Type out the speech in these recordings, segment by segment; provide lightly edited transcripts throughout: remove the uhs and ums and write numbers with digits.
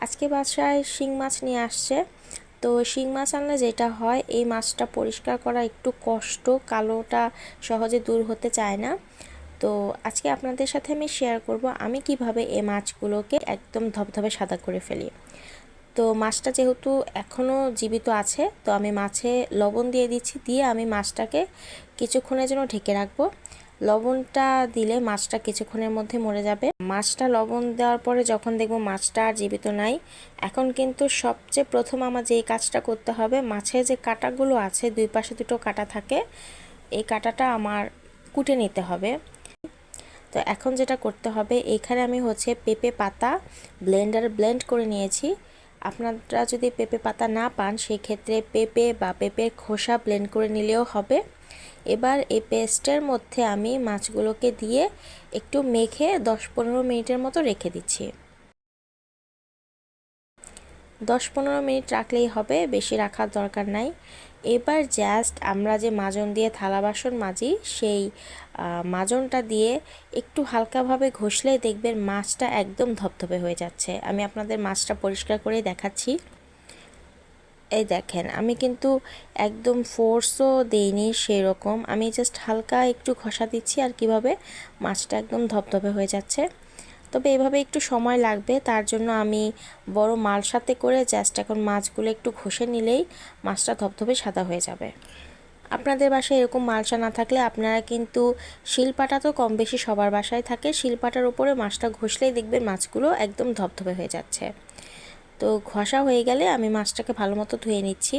আজকে বাসায় শিং মাছ নিয়ে আসছে। তো শিং মাছ আনলে যেটা হয়, এই মাছটা পরিষ্কার করা একটু কষ্ট, কালোটা সহজে দূর হতে চায় না। তো আজকে আপনাদের সাথে আমি শেয়ার করব আমি কিভাবে এই মাছগুলোকে একদম ধবধবে সাদা করে ফেলি। তো মাছটা যেহেতু এখনও জীবিত আছে, তো আমি মাছে লবণ দিয়ে দিচ্ছি, দিয়ে আমি মাছটাকে কিছুক্ষণের জন্য ঢেকে রাখবো। লবণটা দিলে মাছটা কিছুক্ষণের মধ্যে মরে যাবে। মাছটা লবণ দেওয়ার পরে যখন দেখবো মাছটা আর জীবিত নাই, এখন কিন্তু সবচেয়ে প্রথম আমার যেই কাজটা করতে হবে, মাছের যে কাঁটাগুলো আছে, দুই পাশে দুটো কাঁটা থাকে, এই কাঁটাটা আমার কুটে নিতে হবে। তো এখন যেটা করতে হবে, এইখানে আমি পেঁপে পাতা ব্লেন্ডারে ব্লেন্ড করে নিয়েছি। আপনারা যদি পেঁপে পাতা না পান, সেই ক্ষেত্রে পেঁপে বা পেঁপের খোসা ব্লেন্ড করে নিলেও হবে। এবার এই পেস্টের মধ্যে আমি মাছগুলোকে দিয়ে একটু মেখে 10-15 মিনিটের মতো রেখে দিচ্ছি। 10-15 মিনিট রাখলেই হবে, বেশি রাখার দরকার নাই। এবার জাস্ট আমরা যে মাজন দিয়ে থালা বাসন মাজি, সেই মাজনটা দিয়ে একটু হালকাভাবে ঘষলেই দেখবেন মাছটা একদম ধবধবে হয়ে যাচ্ছে। আমি আপনাদের মাছটা পরিষ্কার করে দেখাচ্ছি। এই দেখেন, আমি কিন্তু একদম ফোর্সও দেইনি সেরকম, আমি জাস্ট হালকা একটু ঘষা দিচ্ছি আর কিভাবে মাছটা একদম ধবধবে হয়ে যাচ্ছে। তবে এভাবে একটু সময় লাগবে, তার জন্য আমি বড় মালসাতে করে জাস্ট এখন মাছগুলো একটু ঘষে নিলেই মাছটা ধবধবে সাদা হয়ে যাবে। আপনাদের বাসায় এরকম মালসা না থাকলে আপনারা কিন্তু শিলপাটা তো কম বেশি সবার বাসায় থাকে, শিলপাটার উপরে মাছটা ঘষলেই দেখবেন মাছগুলো একদম ধবধবে হয়ে যাচ্ছে। তো ঘষা হয়ে গেলে আমি মাছটাকে ভালো মতো ধুয়ে নিচ্ছি।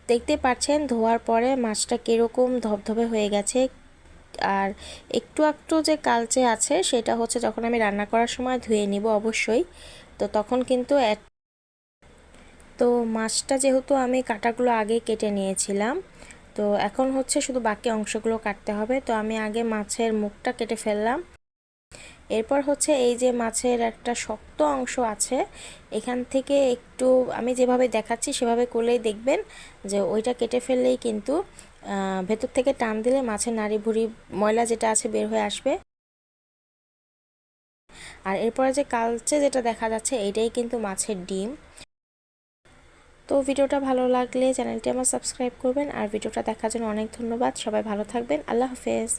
দেখতে পাচ্ছেন ধোয়ার পরে মাছটা কীরকম ধবধবে হয়ে গেছে। আর একটু একটু যে কালচে আছে, সেটা যখন আমি রান্না করার সময় ধুয়ে নিব অবশ্যই। তো তখন কিন্তু তো মাছটা যেহেতু আমি কাঁটাগুলো আগে কেটে নিয়েছিলাম, তো এখন শুধু বাকি অংশগুলো কাটতে হবে। তো আমি আগে মাছের মুখটা কেটে ফেললাম। এরপর এই যে মাছের একটা শক্ত অংশ আছে, এখান থেকে একটু আমি যেভাবে দেখাচ্ছি সেভাবে করলেই দেখবেন যে ওইটা কেটে ফেললেই কিন্তু ভেতর থেকে টান দিলে মাছের নাড়ি ভুড়ি ময়লা যেটা আছে বের হয়ে আসবে। আর এরপরে যে কালচে যেটা দেখা যাচ্ছে, এটাই কিন্তু মাছের ডিম। তো ভিডিওটা ভালো লাগলে চ্যানেলটি আমার সাবস্ক্রাইব করবেন, আর ভিডিওটা দেখার জন্য অনেক ধন্যবাদ। সবাই ভালো থাকবেন। আল্লাহ হাফেজ।